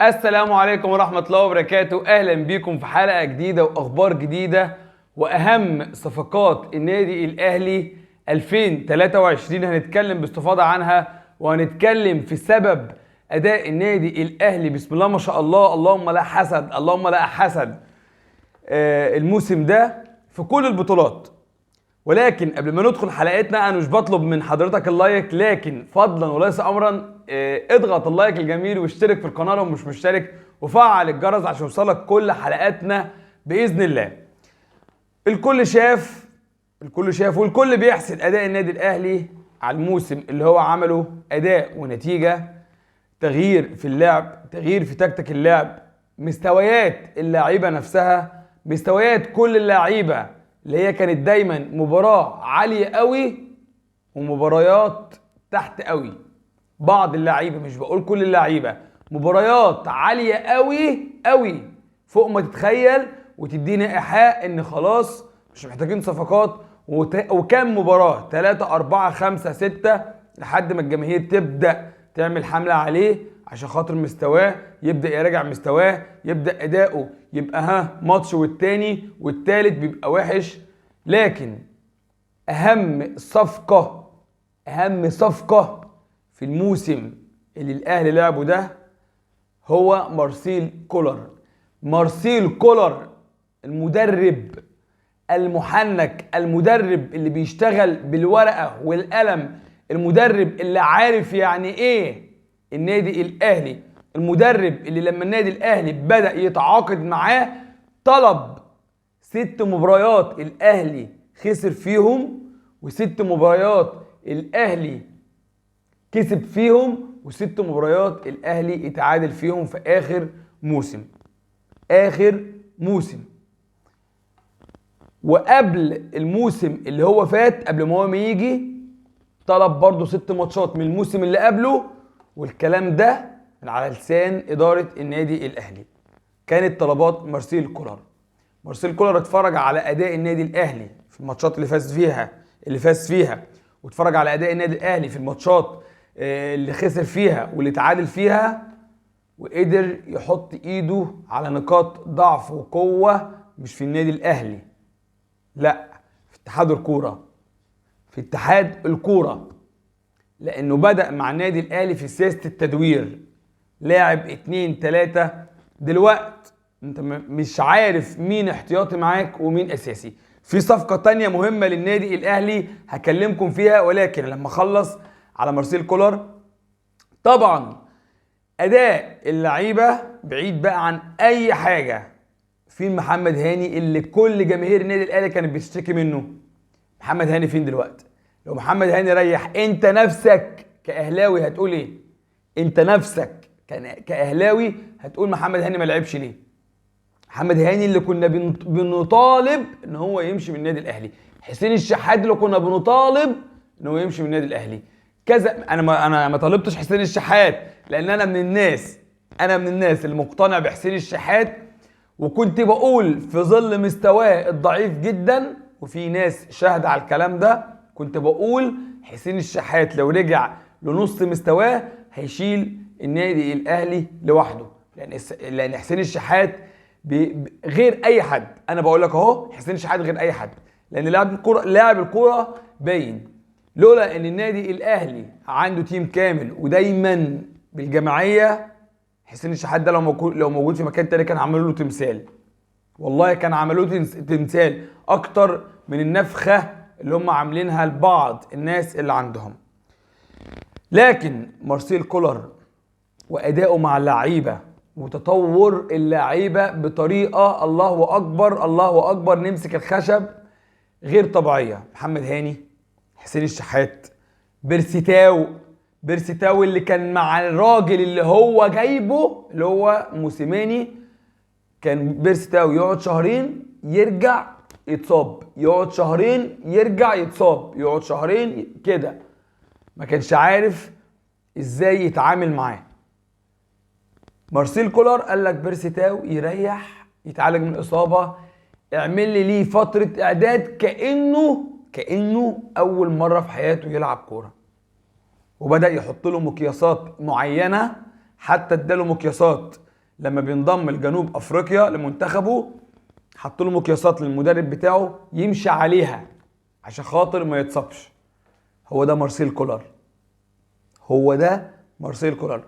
السلام عليكم ورحمة الله وبركاته. أهلا بيكم في حلقة جديدة وأخبار جديدة وأهم صفقات النادي الأهلي 2023 هنتكلم باستفاضة عنها، وهنتكلم في سبب أداء النادي الأهلي بسم الله ما شاء الله، اللهم لا حسد اللهم لا حسد الموسم ده في كل البطولات. ولكن قبل ما ندخل حلقتنا انا مش بطلب من حضرتك اللايك، لكن فضلا وليس امرا اضغط اللايك الجميل واشترك في القناه لو مش مشترك، وفعل الجرس عشان يوصلك كل حلقاتنا باذن الله. الكل شاف والكل بيحسد اداء النادي الاهلي على الموسم اللي هو عمله، اداء ونتيجه، تغيير في اللعب، تغيير في تكتيك اللعب، مستويات اللاعيبه نفسها، مستويات كل اللاعيبه اللي هي كانت دايما مباراة عالية قوي ومباريات تحت قوي. بعض اللعيبة، مش بقول كل اللعيبة، مباريات عالية قوي قوي فوق ما تتخيل، وتدينا إيحاء ان خلاص مش محتاجين صفقات. وكام مباراة 3 4 5 6 لحد ما الجماهير تبدأ تعمل حملة عليه عشان خاطر مستواه يبدأ يراجع، مستواه يبدأ أداؤه يبقى ماتش والتاني والتالت بيبقى وحش. لكن أهم صفقة في الموسم اللي الأهلي لعبه ده هو مارسيل كولر، المدرب المحنك، المدرب اللي بيشتغل بالورقة والقلم، المدرب اللي عارف يعني ايه النادي الاهلي، المدرب اللي لما النادي الاهلي بدأ يتعاقد معاه طلب 6 مباريات الاهلي خسر فيهم، و6 مباريات الاهلي كسب فيهم، و6 مباريات الاهلي اتعادل فيهم في اخر موسم. وقبل الموسم اللي هو فات، قبل ما هو ما يجي، طلب برضه 6 ماتشات من الموسم اللي قبله. والكلام ده من على لسان إدارة النادي الأهلي، كانت طلبات مارسيل كولر اتفرج على أداء النادي الأهلي في الماتشات اللي فاز فيها، واتفرج على أداء النادي الأهلي في الماتشات اللي خسر فيها واللي تعادل فيها، وقدر يحط إيده على نقاط ضعف وقوة مش في النادي الأهلي، لا، في اتحاد الكورة. لأنه بدأ مع النادي الأهلي في سياسة التدوير، لاعب 2 3. دلوقت انت مش عارف مين احتياطي معاك ومين أساسي. في صفقة تانية مهمة للنادي الأهلي هكلمكم فيها، ولكن لما اخلص على مارسيل كولر. طبعا أداء اللعيبة بعيد بقى عن أي حاجة. في محمد هاني اللي كل جماهير النادي الأهلي كانت بتشتكي منه. محمد هاني فين دلوقتي؟ لو محمد هاني ريح، انت نفسك كأهلاوي هتقول ايه؟ انت نفسك كأهلاوي هتقول محمد هاني ما لعبش ليه؟ محمد هاني اللي كنا بنطالب ان هو يمشي من النادي الاهلي، حسين الشحات اللي كنا بنطالب ان هو يمشي من النادي الاهلي، كذا. انا ما طالبتش حسين الشحات، لان انا من الناس اللي مقتنع بحسين الشحات، وكنت بقول في ظل مستواه الضعيف جدا، وفي ناس شاهدة على الكلام ده، كنت بقول حسين الشحات لو رجع لنص مستواه هيشيل النادي الاهلي لوحده. لان حسين الشحات غير اي حد. انا بقول لك اهو، حسين الشحات غير اي حد، لان لاعب الكوره باين. لولا ان النادي الاهلي عنده تيم كامل ودايما بالجماعيه، حسين الشحات ده لو موجود في مكان تاني كان عملوا له تمثال. والله كان عملوا له تمثال اكتر من النفخه اللي هم عاملينها لبعض الناس اللي عندهم. لكن مارسيل كولر واداؤه مع اللعيبه وتطور اللعيبه بطريقه الله اكبر، نمسك الخشب، غير طبيعيه. محمد هاني، حسين الشحات، بيرسيتاو اللي كان مع الراجل اللي هو جايبه اللي هو موسيماني. كان بيرسيتاو يقعد شهرين يرجع يتصاب، يقعد شهرين يرجع يتصاب، يقعد شهرين كده، ما كانش عارف ازاي يتعامل معاه. مارسيل كولر قال لك بيرسيتاو يريح، يتعالج من الاصابه، اعمل لي فتره اعداد كانه اول مره في حياته يلعب كوره. وبدا يحط له مقياسات معينه، حتى اداله مقياسات لما بينضم لجنوب افريقيا لمنتخبه حط له مقياسات للمدرب بتاعه يمشي عليها عشان خاطر ما يتصابش. هو ده مارسيل كولر، هو ده مارسيل كولر.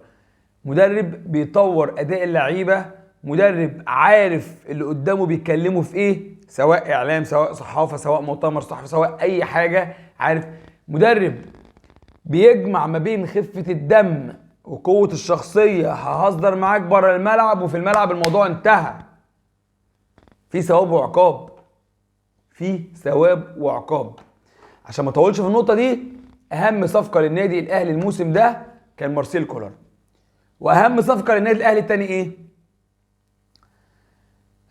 مدرب بيطور اداء اللعيبه، مدرب عارف اللي قدامه بيتكلموا في ايه، سواء اعلام سواء صحافه سواء مؤتمر صحفي سواء اي حاجه، عارف. مدرب بيجمع ما بين خفه الدم وقوه الشخصيه، ههزر معاك بره الملعب وفي الملعب الموضوع انتهى. في ثواب وعقاب، في ثواب وعقاب. عشان ما اطولش في النقطه دي، اهم صفقه للنادي الاهلي الموسم ده كان مارسيل كولر. واهم صفقه للنادي الاهلي الثاني ايه؟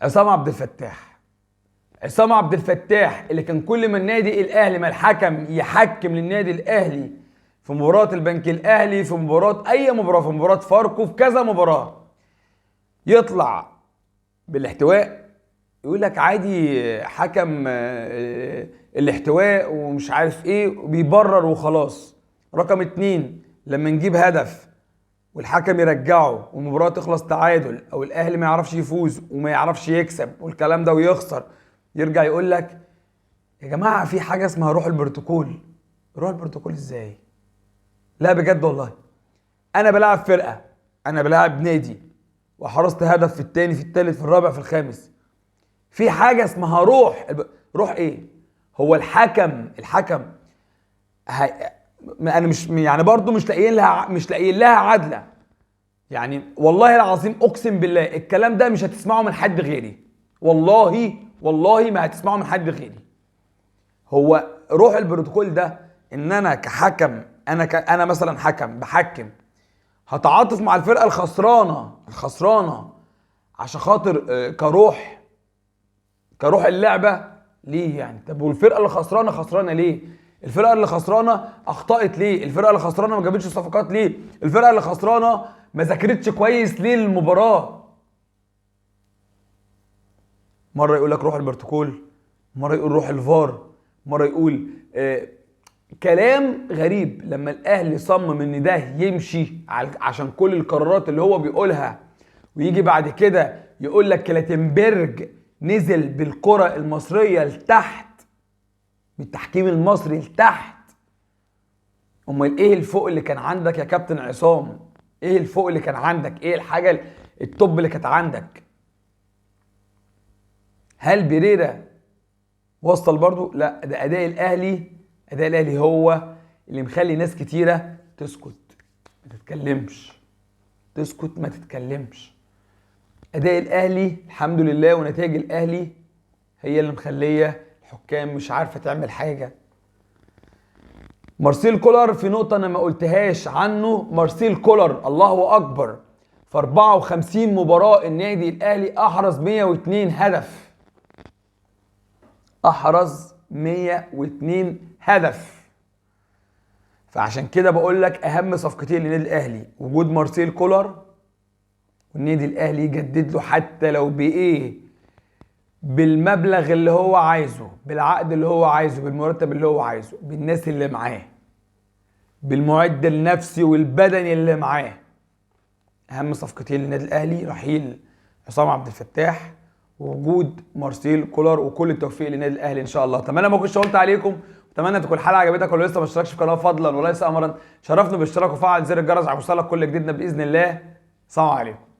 عصام عبد الفتاح. عصام عبد الفتاح اللي كان كل ما النادي الاهلي ما الحكم يحكم للنادي الاهلي في مباراه البنك الاهلي، في مباراه اي مباراه، في مباراه فاركو، في كذا مباراه، يطلع بالاحتواء يقول لك عادي حكم الاحتواء ومش عارف ايه، وبيبرر وخلاص. رقم 2، لما نجيب هدف والحكم يرجعه والمباراة تخلص تعادل او الاهلي ما يعرفش يفوز وما يعرفش يكسب والكلام ده ويخسر، يرجع يقول لك يا جماعة في حاجة اسمها روح البروتوكول. روح البروتوكول ازاي؟ لا بجد والله، انا بلعب فرقة، انا بلعب نادي وحرزت هدف في الثاني في الثالث في الرابع في الخامس، في حاجة اسمها روح. روح ايه؟ هو الحكم انا مش يعني برضو مش لاقيين لها عدله. يعني والله العظيم اقسم بالله الكلام ده مش هتسمعه من حد غيري، والله ما هتسمعه من حد غيري. هو روح البروتوكول ده ان انا كحكم، انا مثلا حكم بحكم، هتعاطف مع الفرقه الخسرانه عشان خاطر كروح اللعبه. ليه يعني؟ طب والفرقه اللي خسرانه ليه؟ الفرقه اللي خسرانه اخطأت ليه؟ الفرقه اللي خسرانه ما جابتش صفقات ليه؟ الفرقه اللي خسرانه ما ذاكرتش كويس ليه للمباراه؟ مره يقول لك روح البروتوكول، مره يقول روح الفار، مره يقول كلام غريب. لما الاهلي صمم ان ده يمشي عشان كل القرارات اللي هو بيقولها، ويجي بعد كده يقول لك كلاتنبرج نزل بالكرة المصرية لتحت، بالتحكيم المصري لتحت. امال ايه الفوق اللي كان عندك يا كابتن عصام؟ ايه الفوق اللي كان عندك؟ ايه الحاجة التوب اللي كانت عندك؟ هل بيريرا وصل برضو؟ لا، ده اداء الاهلي هو اللي مخلي ناس كتيرة تسكت ما تتكلمش، تسكت ما تتكلمش. اداء الاهلي الحمد لله ونتائج الاهلي هي اللي مخليه الحكام مش عارفه تعمل حاجه. مارسيل كولر في نقطه انا ما قلتهاش عنه، مارسيل كولر الله اكبر، في 54 مباراه النادي الاهلي احرز 102 هدف، احرز 102 هدف. فعشان كده بقول لك اهم صفقتين للنادي الاهلي وجود مارسيل كولر، والنادي الاهلي يجدد له حتى لو بايه، بالمبلغ اللي هو عايزه، بالعقد اللي هو عايزه، بالمرتب اللي هو عايزه، بالناس اللي معاه، بالمعد النفسي والبدني اللي معاه. اهم صفقتين للنادي الاهلي رحيل عصام عبد الفتاح ووجود مارسيل كولر، وكل التوفيق للنادي الاهلي ان شاء الله. اتمنى ما كنتش طولت عليكم، اتمنى تكون الحلقه عجبتك. ولو لسه ما اشتركتش في القناه فضلا وليس امرا شرفنا بالاشتراك وفعل زر الجرس عشان يوصلك كل جديدنا باذن الله. سلام عليكم.